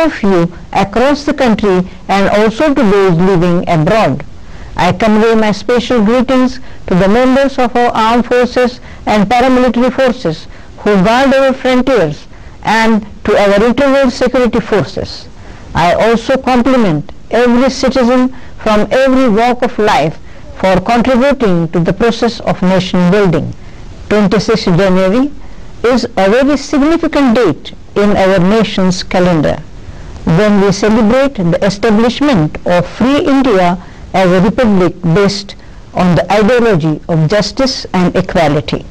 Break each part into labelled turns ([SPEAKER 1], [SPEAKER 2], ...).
[SPEAKER 1] of you across the country and also to those living abroad. I convey my special greetings to the members of our armed forces and paramilitary forces who guard our frontiers and to our integral security forces. I also compliment every citizen from every walk of life for contributing to the process of nation building. 26th January is a very significant date in our nation's calendar, when we celebrate the establishment of free India as a republic based on the ideology of justice and equality.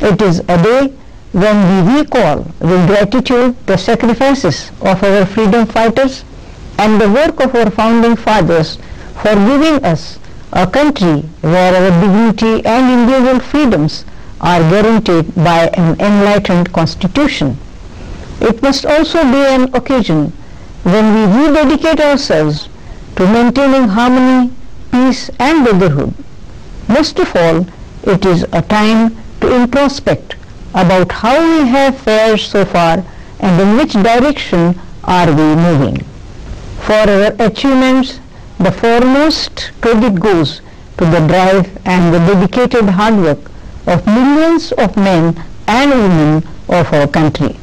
[SPEAKER 1] It is a day when we recall with gratitude the sacrifices of our freedom fighters and the work of our founding fathers for giving us a country where our dignity and individual freedoms are guaranteed by an enlightened constitution. It must also be an occasion when we rededicate ourselves to maintaining harmony, peace and brotherhood. Most of all, it is a time to introspect about how we have fared so far and in which direction are we moving. For our achievements, the foremost credit goes to the drive and the dedicated hard work of millions of men and women of our country.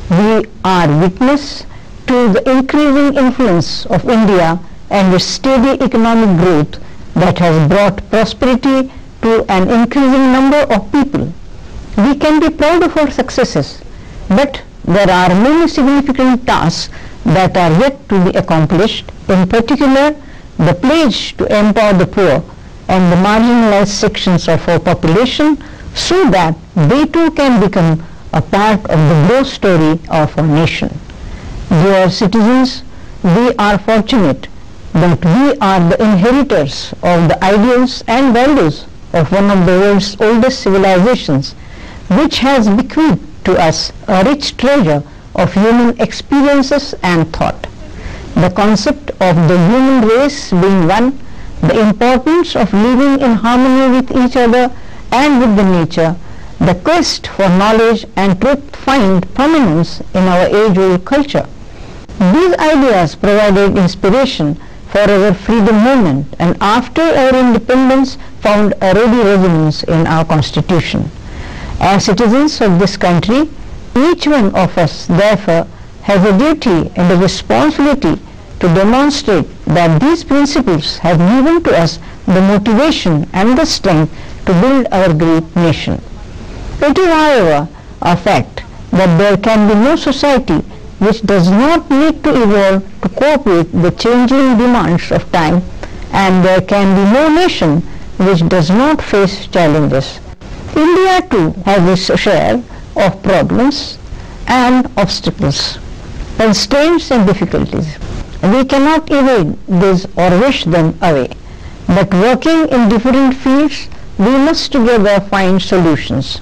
[SPEAKER 1] We are witness to the increasing influence of India and its steady economic growth that has brought prosperity to an increasing number of people. We can be proud of our successes, but there are many significant tasks that are yet to be accomplished, in particular the pledge to empower the poor and the marginalized sections of our population so that they too can become a part of the growth story of our nation. Dear citizens, we are fortunate that we are the inheritors of the ideals and values of one of the world's oldest civilizations, which has bequeathed to us a rich treasure of human experiences and thought. The concept of the human race being one, the importance of living in harmony with each other and with the nature, the quest for knowledge and truth find prominence in our age-old culture. These ideas provided inspiration for our freedom movement and after our independence found a ready resonance in our constitution. As citizens of this country, each one of us therefore has a duty and a responsibility to demonstrate that these principles have given to us the motivation and the strength to build our great nation. It is, however, a fact that there can be no society which does not need to evolve to cope with the changing demands of time, and there can be no nation which does not face challenges. India too has its share of problems and obstacles, constraints and difficulties. We cannot evade these or wish them away, but working in different fields, we must together find solutions.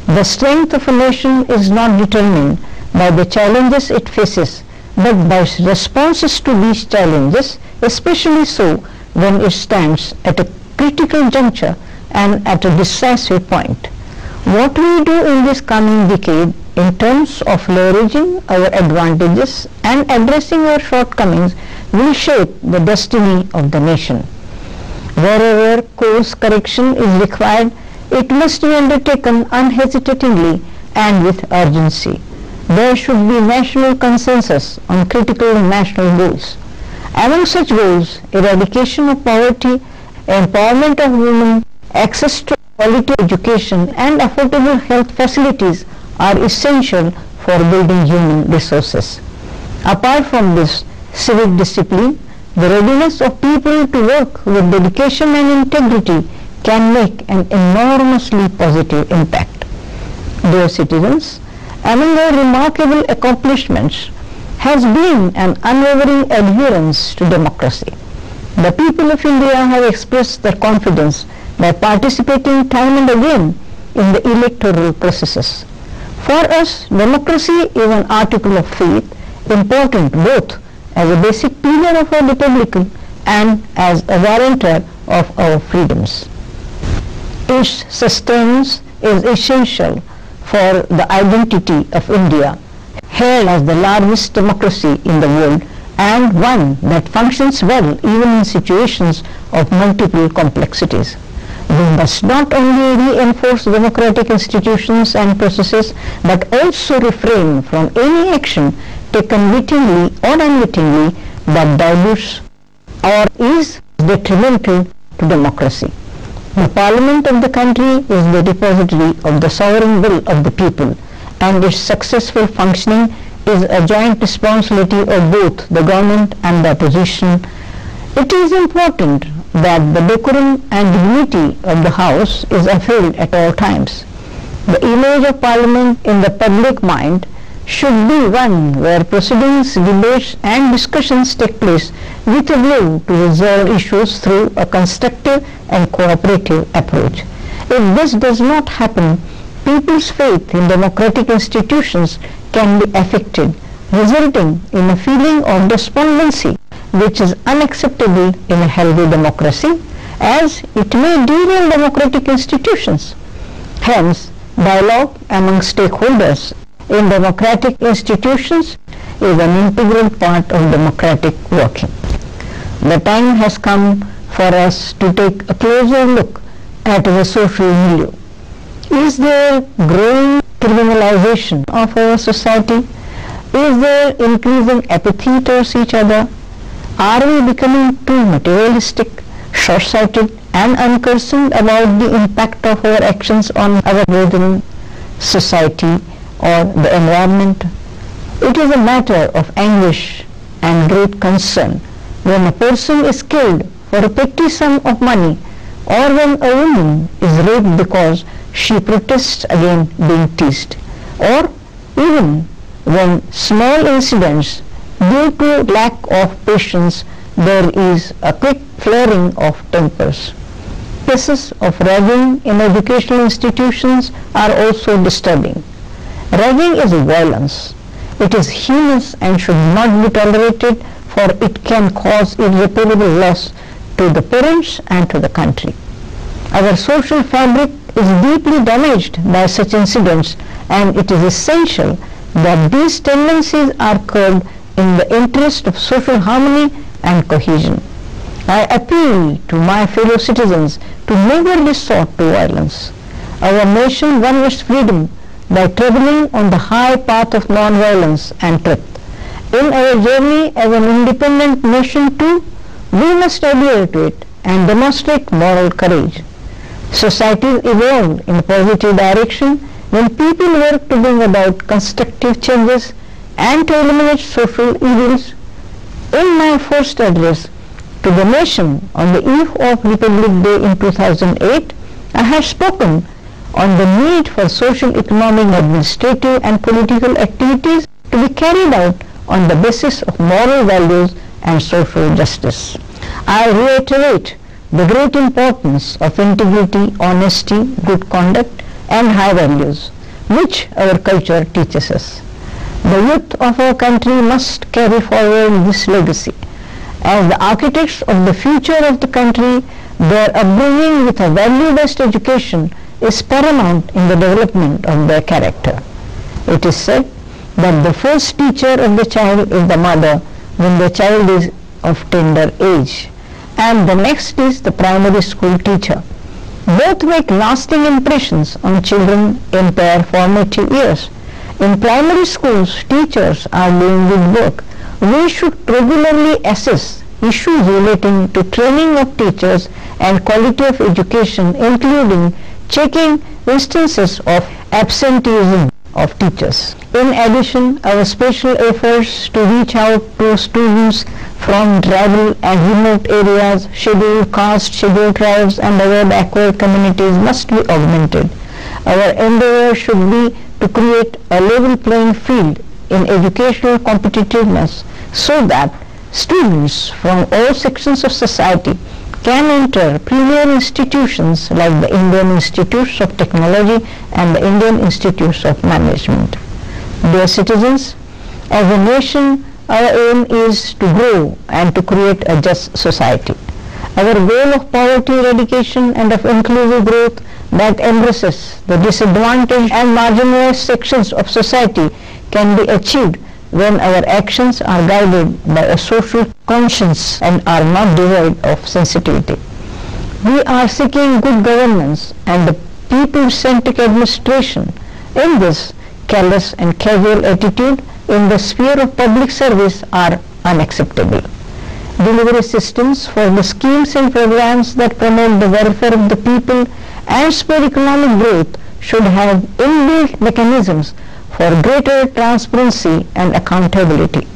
[SPEAKER 1] The strength of a nation is not determined by the challenges it faces, but by responses to these challenges, especially so when it stands at a critical juncture and at a decisive point. What we do in this coming decade in terms of leveraging our advantages and addressing our shortcomings will shape the destiny of the nation. Wherever course correction is required, it must be undertaken unhesitatingly and with urgency. There should be national consensus on critical national goals. Among such goals, eradication of poverty, empowerment of women, access to quality education and affordable health facilities are essential for building human resources. Apart from this, civic discipline, the readiness of people to work with dedication and integrity can make an enormously positive impact. Dear citizens, among our remarkable accomplishments has been an unwavering adherence to democracy. The people of India have expressed their confidence by participating time and again in the electoral processes. For us, democracy is an article of faith, important both as a basic pillar of our republic and as a guarantor of our freedoms. Its sustenance is essential for the identity of India. hailed as the largest democracy in the world and one that functions well even in situations of multiple complexities. We must not only reinforce democratic institutions and processes but also refrain from any action taken wittingly or unwittingly that dilutes or is detrimental to democracy. The Parliament of the country is the depository of the sovereign will of the people, and its successful functioning is a joint responsibility of both the government and the opposition. It is important that the decorum and dignity of the House is upheld at all times. The image of Parliament in the public mind should be one where proceedings, debates and discussions take place with a view to resolve issues through a constructive and cooperative approach. If this does not happen, people's faith in democratic institutions can be affected, resulting in a feeling of despondency which is unacceptable in a healthy democracy, as it may derail democratic institutions. Hence, dialogue among stakeholders in democratic institutions is an integral part of democratic working. The time has come for us to take a closer look at the social milieu. Is there growing criminalization of our society? Is there increasing apathy towards each other? Are we becoming too materialistic, short-sighted and unconcerned about the impact of our actions on our brethren, society or the environment? It is a matter of anguish and great concern when a person is killed for a petty sum of money, or when a woman is raped because she protests against being teased, or even when small incidents due to lack of patience there is a quick flaring of tempers. Cases of ragging in educational institutions are also disturbing. Ragging is violence. It is heinous and should not be tolerated, for it can cause irreparable loss to the parents and to the country. Our social fabric is deeply damaged by such incidents, and it is essential that these tendencies are curbed in the interest of social harmony and cohesion. I appeal to my fellow citizens to never resort to violence. Our nation won its freedom by traveling on the high path of non-violence and truth. In our journey as an independent nation too, we must adhere to it and demonstrate moral courage. Societies evolve in a positive direction when people work to bring about constructive changes and to eliminate social evils. In my first address to the nation on the eve of Republic Day in 2008, I had spoken on the need for social, economic, administrative and political activities to be carried out on the basis of moral values and social justice. I reiterate the great importance of integrity, honesty, good conduct and high values, which our culture teaches us. The youth of our country must carry forward this legacy. As the architects of the future of the country, their upbringing with a value-based education is paramount in the development of their character. It is said that the first teacher of the child is the mother when the child is of tender age, and the next is the primary school teacher. Both make lasting impressions on children in their formative years. In primary schools, teachers are doing good work. We should regularly assess issues relating to training of teachers and quality of education, including checking instances of absenteeism of teachers. In addition, our special efforts to reach out to students from tribal and remote areas, scheduled caste, scheduled tribes and other backward communities must be augmented. Our endeavor should be to create a level playing field in educational competitiveness so that students from all sections of society can enter premier institutions like the Indian Institutes of Technology and the Indian Institutes of Management. Dear citizens, as a nation, our aim is to grow and to create a just society. Our goal of poverty eradication and of inclusive growth that embraces the disadvantaged and marginalized sections of society can be achieved when our actions are guided by a social conscience and are not devoid of sensitivity. We are seeking good governance and the people-centric administration. In this, careless and casual attitude in the sphere of public service are unacceptable. Delivery systems for the schemes and programs that promote the welfare of the people and spur economic growth should have inbuilt mechanisms for greater transparency and accountability.